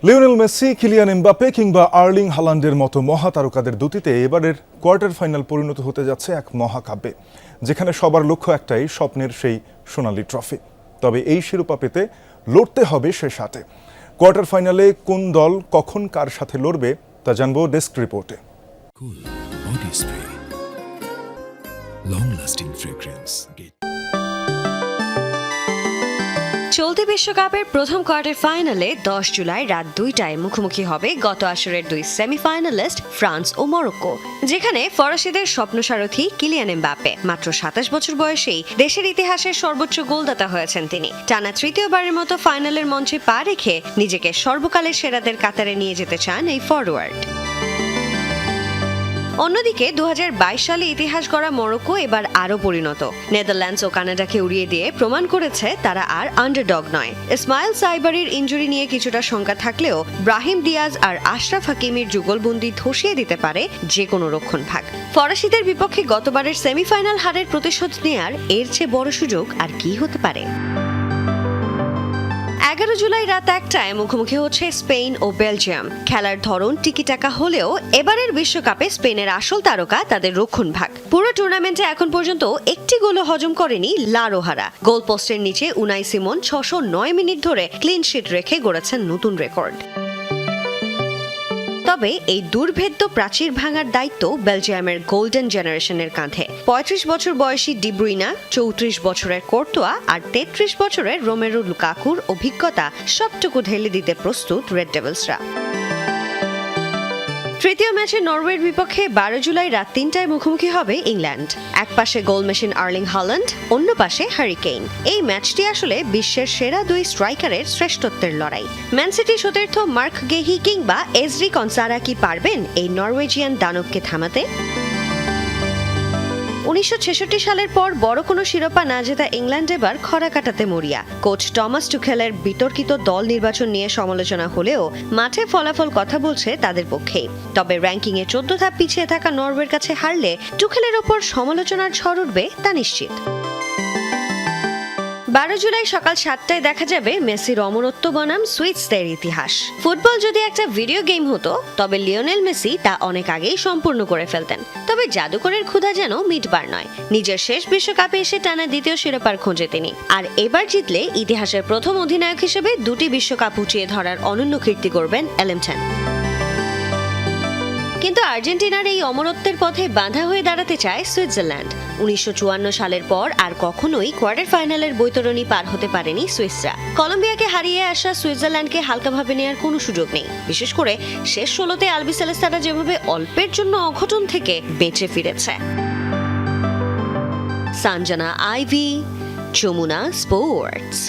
Lionel Messi, Kylian Mbappe কিংবা Erling হালান্ডের মতো মহাতারকাদের দুটিতে এবারের কোয়ার্টার ফাইনাল পরিণত হতে যাচ্ছে এক মহাকাব্যে, যেখানে সবার লক্ষ্য একটাই, স্বপ্নের সেই সোনালি ট্রফি। তবে এই শিরোপা পেতে লড়তে হবে শেষ আটে। কোয়ার্টার ফাইনালে কোন দল কখন কার সাথে লড়বে তা জানবো ডেস্ক রিপোর্টে। Cool body spray. Long-lasting fragrance. চলতি বিশ্বকাপের প্রথম কোয়ার্টার ফাইনালে 10 জুলাই রাত 2টায় মুখোমুখি হবে গত আসরের দুই সেমিফাইনালিস্ট ফ্রান্স ও মরক্কো, যেখানে ফরাসিদের স্বপ্নসারথী কিলিয়ান এমবাপে মাত্র 27 বছর বয়সেই দেশের ইতিহাসের সর্বোচ্চ গোলদাতা হয়েছেন তিনি। টানা তৃতীয়বারের মতো ফাইনালের মঞ্চে পা রেখে নিজেকে সর্বকালের সেরাদের কাতারে নিয়ে যেতে চান এই ফরওয়ার্ড। অন্যদিকে 2022 সালে ইতিহাস গড়া মরক্কো এবার আরও পরিণত। নেদারল্যান্ডস ও কানাডাকে উড়িয়ে দিয়ে প্রমাণ করেছে তারা আর আন্ডারডগ নয়। ইসমাইল সাইবারির ইনজুরি নিয়ে কিছুটা শঙ্কা থাকলেও ব্রাহিম ডিয়াজ আর আশরাফ হাকিমির যুগলবন্দি ধসিয়ে দিতে পারে যে কোনো রক্ষণভাগ। ফরাসিদের বিপক্ষে গতবারের সেমিফাইনাল হারের প্রতিশোধ নেয়ার এর চেয়ে বড় সুযোগ আর কি হতে পারে? 11 জুলাই রাত 1টায় মুখোমুখি হচ্ছে স্পেন ও বেলজিয়াম। খেলার ধরন টিকিটাকা হলেও এবারের বিশ্বকাপে স্পেনের আসল তারকা তাদের রক্ষণভাগ। পুরো টুর্নামেন্টে এখন পর্যন্ত একটি গোলও হজম করেনি লা রোহারা। গোল পোস্টের নিচে উনাই সিমন 609 মিনিট ধরে ক্লিন শিট রেখে গড়েছেন নতুন রেকর্ড। তবে এই দুর্ভেদ্য প্রাচীর ভাঙার দায়িত্ব বেলজিয়ামের গোল্ডেন জেনারেশনের কাঁধে। 35 বছর বয়সী ডি ব্রুইনা, 34 বছরের কোর্তোয়া আর 33 বছরের রোমেরো লুকাকুর অভিজ্ঞতা সবটুকু ঢেলে দিতে প্রস্তুত রেড ডেভিলসরা। তৃতীয় ম্যাচে নরওয়ের বিপক্ষে 12 জুলাই রাত 3টায় মুখোমুখি হবে ইংল্যান্ড। এক পাশে গোল মেশিন আর্লিং হালান্ড, অন্য পাশে হ্যারি কেইন। এই ম্যাচটি আসলে বিশ্বের সেরা দুই স্ট্রাইকারের শ্রেষ্ঠত্বের লড়াই। ম্যান সিটি সতীর্থ মার্ক গেহি কিংবা এজরি কনসারা কি পারবেন এই নরওয়েজিয়ান দানবকে থামাতে? 1966 সালের পর বড় কোনো শিরোপা না জেতা ইংল্যান্ড এবার খরা কাটাতে মরিয়া। কোচ টমাস টুখেলের বিতর্কিত দল নির্বাচন নিয়ে সমালোচনা হলেও মাঠে ফলাফল কথা বলছে তাদের পক্ষেই। তবে র্যাঙ্কিংয়ে 14 ধাপ পিছিয়ে থাকা নরওয়ের কাছে হারলে টুখেলের ওপর সমালোচনার ঝড় উঠবে তা নিশ্চিত। 12 জুলাই সকাল 7টায় দেখা যাবে মেসির অমরত্ব বনাম সুইসদের ইতিহাস। ফুটবল যদি একটা ভিডিও গেম হতো তবে লিওনেল মেসি তা অনেক আগেই সম্পূর্ণ করে ফেলতেন। তবে জাদুকরের ক্ষুধা যেন মিটবার নয়। নিজের শেষ বিশ্বকাপে এসে টানা দ্বিতীয় শিরোপার খোঁজে তিনি। আর এবার জিতলে ইতিহাসের প্রথম অধিনায়ক হিসেবে দুটি বিশ্বকাপ উঁচিয়ে ধরার অনন্য কীর্তি করবেন এলেমটেন। কিন্তু আর্জেন্টিনার এই অমরত্বের পথে বাধা হয়ে দাঁড়াতে চায় সুইজারল্যান্ড। 1954 সালের পর আর কখনোই কোয়ার্টার ফাইনালের বৈতরণী পার হতে পারেনি সুইসরা। কলম্বিয়াকে হারিয়ে আসা সুইজারল্যান্ডকে হালকাভাবে নেওয়ার কোনো সুযোগ নেই, বিশেষ করে শেষ 16তে আলবিসেলেস্তারা যেভাবে অল্পের জন্য অঘটন থেকে বেঁচে ফিরেছে। সানজানা আইভি, যমুনা স্পোর্টস।